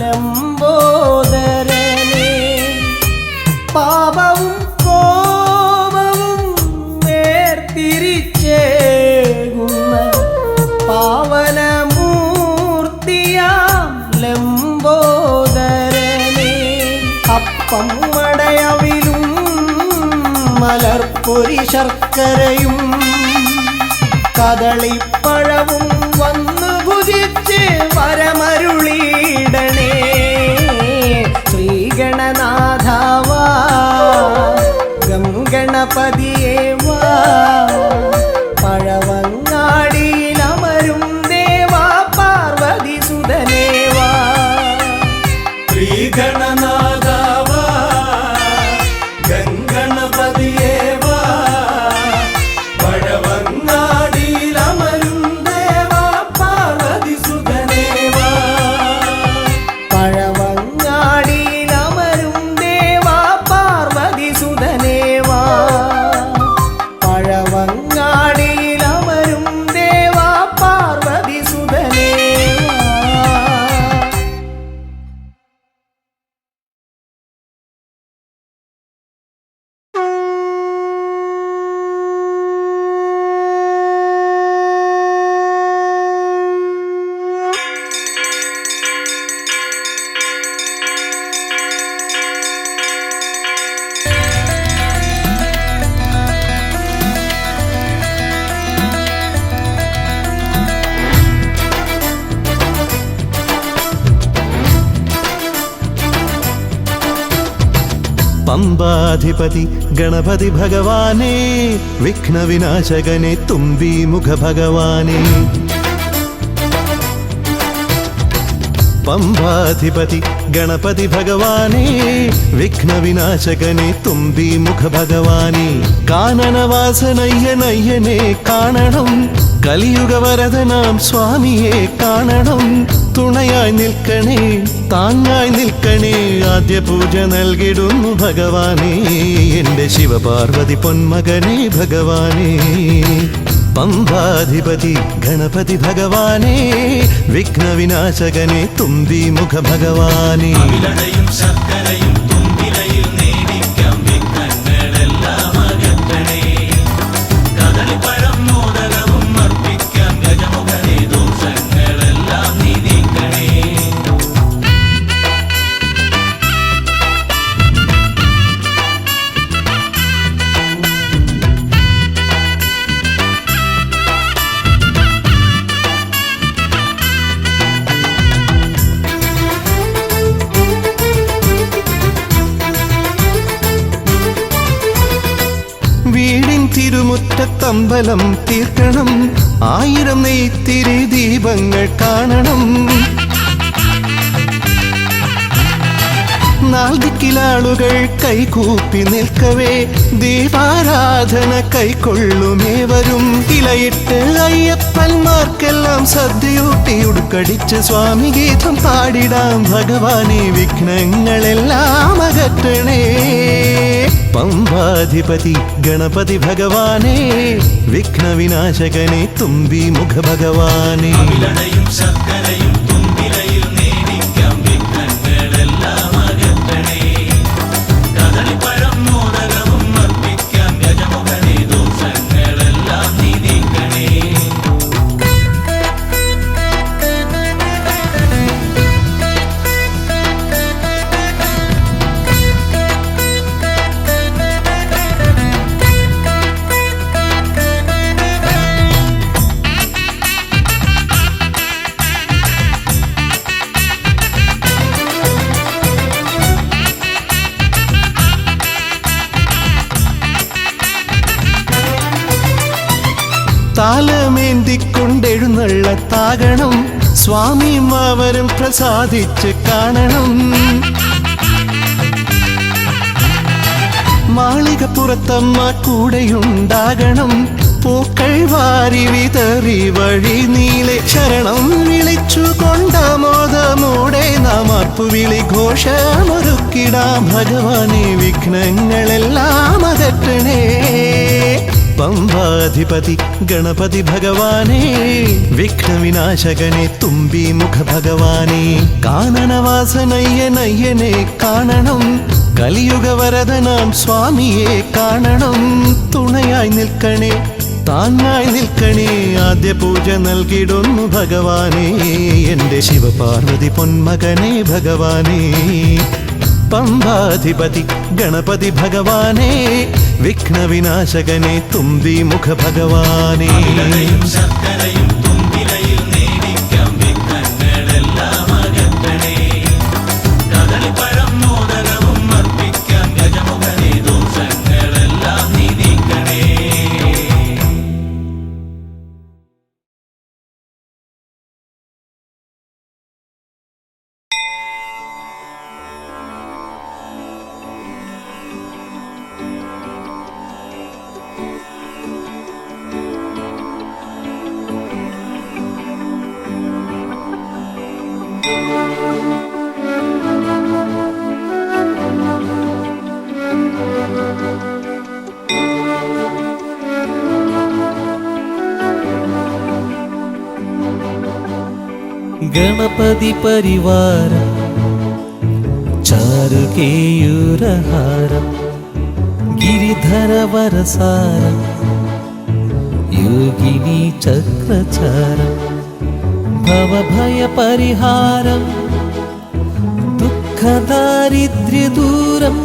ലംബോദരനേ പാപവും കോപവും വേർതിരിച്ചേകുന്ന പാവനമൂർത്തിയാം ലംബോദരനേ അപ്പം മടയവിലും മലർപ്പൊരി ശർക്കരയും കദളിപ്പഴവും വന്നു ഭുജിച്ച് വരമരുളിയിടണേ ശ്രീഗണനാഥാവാ ഗംഗണപതിയേവാ പഴവങ്ങാടിയിലമരും ദേവാ പാർവതി സുതനേവാ ശ്രീഗണനാഥാവാ ഗംഗണപതിയേവാ പഴവങ്ങാടിയിലമരും ദേവാ പാർവതി സുതനേവാ പഴവങ്ങാടിയിലമരും ദേവാ പാർവതി സുതനേവാ പമ്പാധിപതി ഗണപതി ഭഗവാനേ വിഘ്നവിനാശകനെ തുമ്പി മുഖ ഭഗവാനേ പമ്പാധിപതി ഗണപതി ഭഗവാനേ വിഘ്നവിനാശകനെ തുമ്പി മുഖ ഭഗവാനേ കാനനവാസനയ്യനയ്യനെ കാണണം കലിയുഗവരദനാം സ്വാമിയെ കാണണം തുണയായി നിൽക്കണേ താങ്ങായി നിൽക്കണേ ആദ്യ പൂജ നൽകിടുന്നു ഭഗവാനേ എൻ്റെ ശിവപാർവതി പൊന്മകനെ ഭഗവാനേ പമ്പാധിപതി ഗണപതി ഭഗവാനേ വിഘ്നവിനാശകനെ തുമ്പി മുഖ ഭഗവാനേ ശർക്കരയും തുമ്പിലയിൽ നേടിക്കാം വിഘ്നങ്ങളെല്ലാം അകറ്റണേ കദളിപ്പഴം മോദകവും അർപ്പിക്കാം ഗജമുഖനെ ദോഷങ്ങളെല്ലാം നീ നീക്കണേ വീടിൻ തിരുമുറ്റത്തമ്പലം തീർക്കണം 1000 നെയ്ത്തിരി ദീപങ്ങൾ കാണണം നാൽദിക്കിലാളുകൾ കൈകൂപ്പി നിൽക്കവേ ദീപാരാധന കൈക്കൊള്ളുമേവരും ഇലയിട്ട് അയ്യപ്പന്മാർക്കെല്ലാം സദ്യയൂട്ടി ഉടുക്കടിച്ച് സ്വാമി ഗീതം പാടിടാം ഭഗവാനെ വിഘ്നങ്ങളെല്ലാം അകറ്റണേ പമ്പാധിപതി ഗണപതി ഭഗവാനേ വിഘ്നവിനാശകനെ തുമ്പി മുഖ ഭഗവാനേ ശർക്കരയും തുമ്പിലയിൽ നേടിക്കാം വിഘ്നങ്ങളെല്ലാം അകറ്റണേ കദളിപ്പഴം മോദകവും അർപ്പിക്കാം ഗജമുഖനെ ദോഷങ്ങളെല്ലാം നീ നീക്കണേ താലമേന്തിക്കൊണ്ടെഴുന്നള്ളത്താകണം സ്വാമിമാവരും പ്രസാദിച്ച് കാണണം മാളികപ്പുറത്തമ്മ കൂടെയുണ്ടാകണം പൂക്കൾ വാരി വിതറി വഴി നീളെ ശരണം വിളിച്ചു കൊണ്ടാമോദമോടെ നാം അർപ്പുവിളി ഘോഷമൊരുക്കിടാം ഭഗവാനെ വിഘ്നങ്ങളെല്ലാം അകറ്റണേ പമ്പാധിപതി ഗണപതി ഭഗവാനേ വിഘ്നവിനാശകനെ തുമ്പി മുഖ ഭഗവാനേ കാനനവാസനയ്യനയ്യനെ കാണണം കലിയുഗവരദനാം സ്വാമിയെ കാണണം തുണയായി നിൽക്കണേ താങ്ങായി നിൽക്കണേ ആദ്യ പൂജ നൽകിടുന്നു ഭഗവാനേ എൻ്റെ ശിവപാർവതി പൊന്മകനെ ഭഗവാനേ പമ്പാധിപതി ഗണപതി ഭഗവാനേ വിഘ്നവിനാശകനെ തുമ്പി മുഖ ഭഗവാനേ ശർക്കരയും തുമ്പിലയിൽ നേടിക്കാം വിഘ്നങ്ങളെല്ലാം അകറ്റണേ കദളിപ്പഴം മോദകവും അർപ്പിക്കാം ഗജമുഖനെ ദോഷങ്ങളെല്ലാം നീ നീക്കണേ ഗണപതി പരിവാരം ചാരുകേയൂരഹാരം ഗിരിധരവരസാരം യോഗിനി ചക്രചാരം ഭവഭയപരിഹാരം ദുഃഖദാരിദ്ര്യദൂരം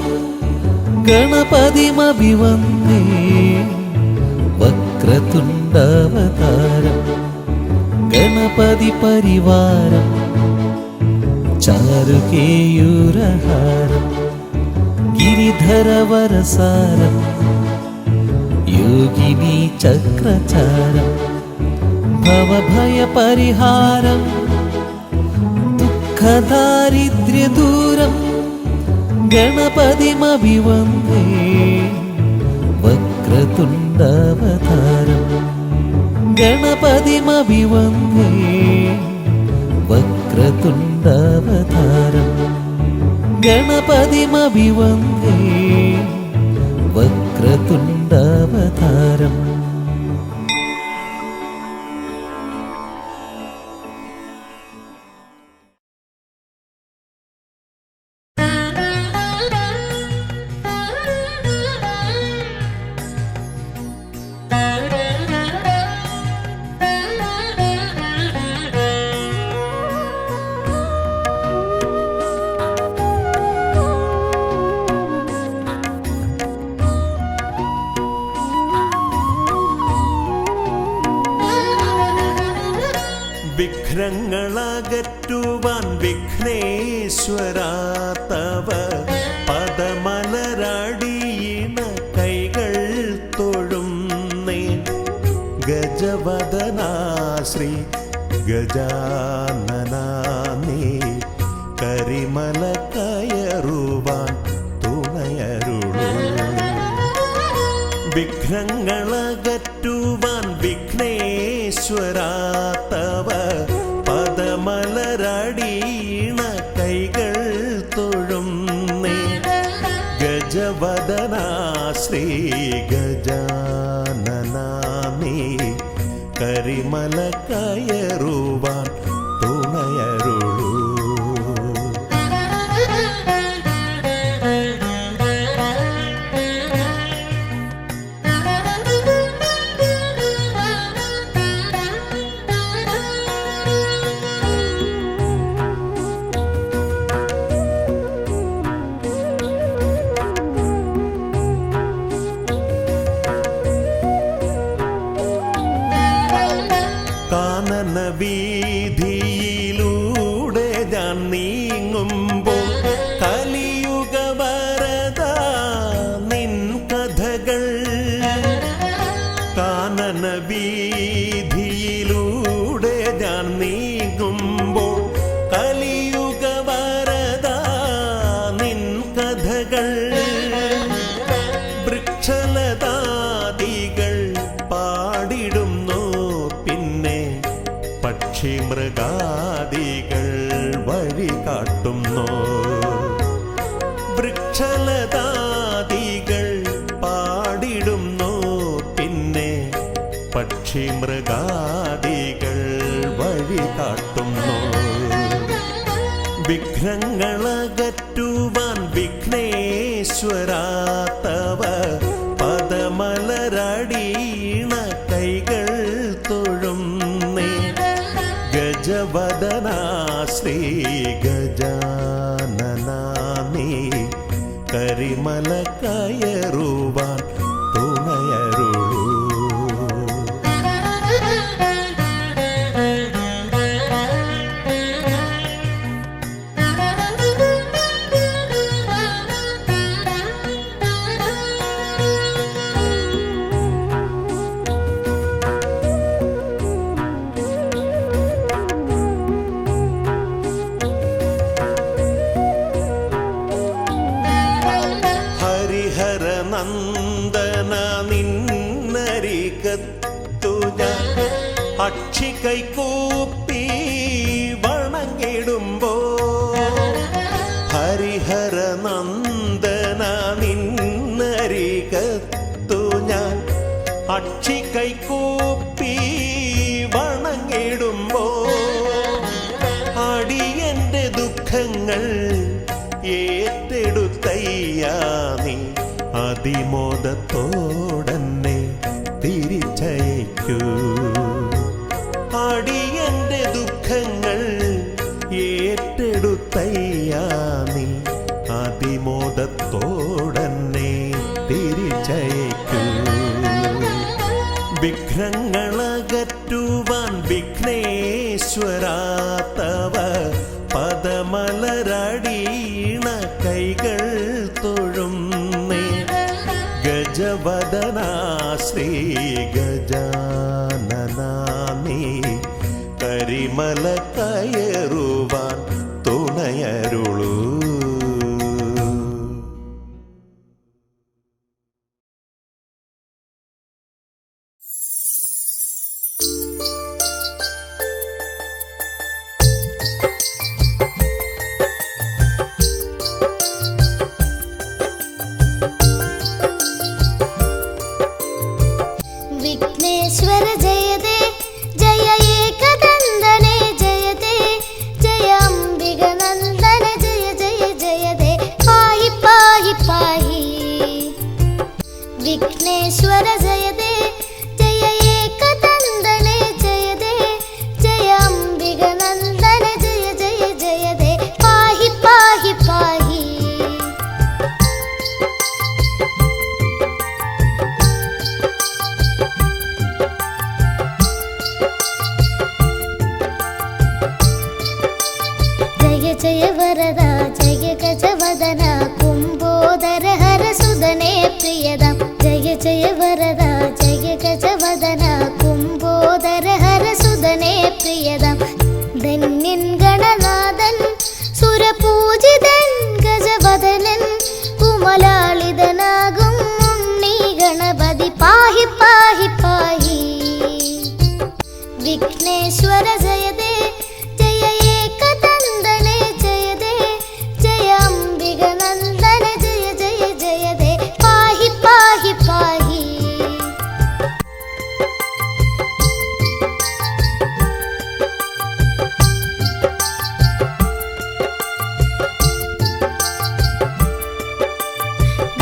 ഗണപതിമഭിവന്ദേ വക്രതുണ്ടവതാരം ഗണപതി പരിവാരം ചാരുകേയൂരഹാരം गिरिधरवरसारं योगिनी चक्रचारं भवभयपरिहारं दुःखदारिद्र्यदूरं गणपतिमभिवन्दे वक्रतुण्डावतारं गणपतिमभिवन्दे वक्रतुण्डावतारं गणपतिमभिवन्दे वक्रतुण्डावतारम् വിഘ്നങ്ങളകറ്റുവാൻ വിഘ്നേശ്വരാ തവ പദമലരടിയിണ കൈകൾ തൊഴുന്നേ ഗജവദനാ ശ്രീ ഗജാനനാ നീ കരിമല കയറുവാൻ തുണയരുളൂ വിഘ്നങ്ങളകറ്റുവാൻ വിഘ്നേശ്വരാ തവ പദമലരടിയിണ കൈകൾ തൊഴുന്നേ ഗജവദനാ ശ്രീ ഗജാനനാ നീ കരിമല കയറുവാൻ തുണയരുളൂ വീതിയിലൂടെ ഞാൻ നീങ്ങുമ്പോൾ കലിയുഗ വരദ നിൻ കഥകൾ കാനന വീതിയിലൂടെ ഞാൻ നീങ്ങുമ്പോൾ കലിയുഗ വരദ നിൻ കഥകൾ വൃക്ഷലതാദികൾ പാടിടുന്നു പക്ഷിമൃഗാദികൾ വഴി കാട്ടുന്നു വൃക്ഷലതാദികൾ പാടിടുന്നു പിന്നെ പക്ഷിമൃഗാദികൾ വഴി കാട്ടുന്നു വിഘ്നങ്ങളകറ്റുവാൻ വിഘ്നേശ്വരാ തവ പദമലരടിയിണ കൈകൾ തൊഴുന്നേ ഗജവദനാ ശ്രീ ഗജാനനാ നീ കരിമല കയറുവാൻ തുണയരുളൂ നന്ദന നിന്നരികത്തു ഞാൻ അക്ഷി കൈകൂപ്പി വണങ്ങിടുമ്പോ ഹരിഹര നന്ദന നിന്നരികത്തു ഞാൻ അക്ഷി കൈകൂപ്പി വണങ്ങിടുമ്പോ അടിയന്റെ ദുഃഖങ്ങൾ ഏറ്റെടുത്തയ്യാ നീ അതിമോദത്തോടന്നെ തിരിച്ചയക്കൂ അടിയന്റെ ദുഃഖങ്ങൾ ഏറ്റെടുത്തയ്യാ നീ അതിമോദത്തോടന്നെ തിരിച്ചയക്കൂ വിഘ്നങ്ങളകറ്റുവാൻ വിഘ്നേശ്വരാ തവ പദമലരടിയിണ കൈകൾ തൊഴും വദനാ ശ്രീ ഗജാനനാ നീ കരിമല കയറുവാൻ തുണയരുളൂ. विघ्नेश्वर जयते जय एकदन्दने जयते जय अम्बिगनन्दन जय जय जयते पाहि पाहि पाहि. विघ्नेश्वर जयते जय एकदन्दने जयते जय अम्बिगनन्दन जय जय जयते पाहि पाहि पाहि. जय वरदा जय गजवदन कुम्भोदर हर सुदने प्रियदं. जय जय वरदा जय गजवदन कुम्भोदर हर सुदने प्रियदं. धन्यन् गणनाथन् सुरपूजितन् गजवदनन् कुमलालिदनागुं उन्नी गणपति पाहि पाहि पाहि. विघ्नेश्वर जयते जय एकदन्दने जयते जय अम्बिगनन्दन जय जय जयते पाहि पाहि पाहि.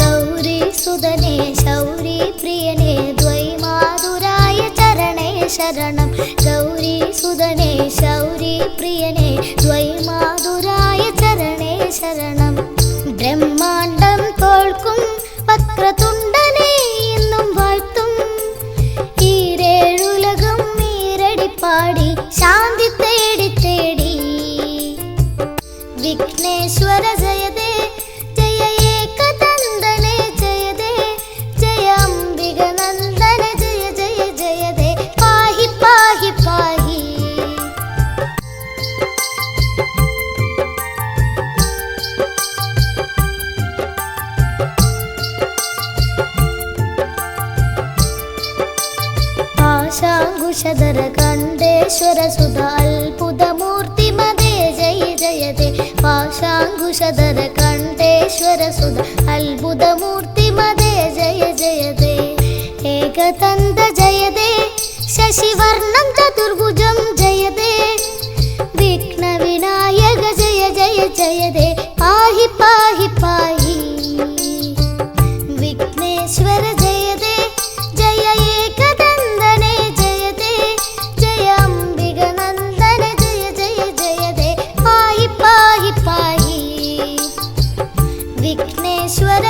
गौरी सुदने शौरी प्रियने द्वैमाधुराय चरणे शरणं. गौरी सुदने शौरी प्रियने द्वैमाधुराय चरणे शरणं. ब्रह्माण्डं തോൽക്കും വക്രതുണ്ടനെ എന്നും വാഴ്ത്തും. ഈരേഴുലകും ഈരടിപ്പാടി ശാന്തി തേടി തേടി. വിഘ്നേശ്വര ജയതേ ജയ ഏകദന്തനെ ജയതേ ജയ അംബികനന്ദന ജയ ജയ ജയതേ പാഹി പാഹി പാഹി. पाशाङ्कुशधर कण्डेश्वर सुधा अल्बुधमूर्तिमदे जय जयते. पाशाङ्कुशधर कण्डेश्वर सुधा अल्बुधमूर्तिमदे जय जयते. एकदन्त जयते शशिवर्णं चतुर्भुजं जयते. विघ्नविनायक जय जय जयते पाहि पाहि पाहि. विघ्नेश्वर जयते जय एकदन्दने जयते जय अम्बिगनन्दन जय जय जयते पाहि पाहि पाहि. विघ्नेश्वर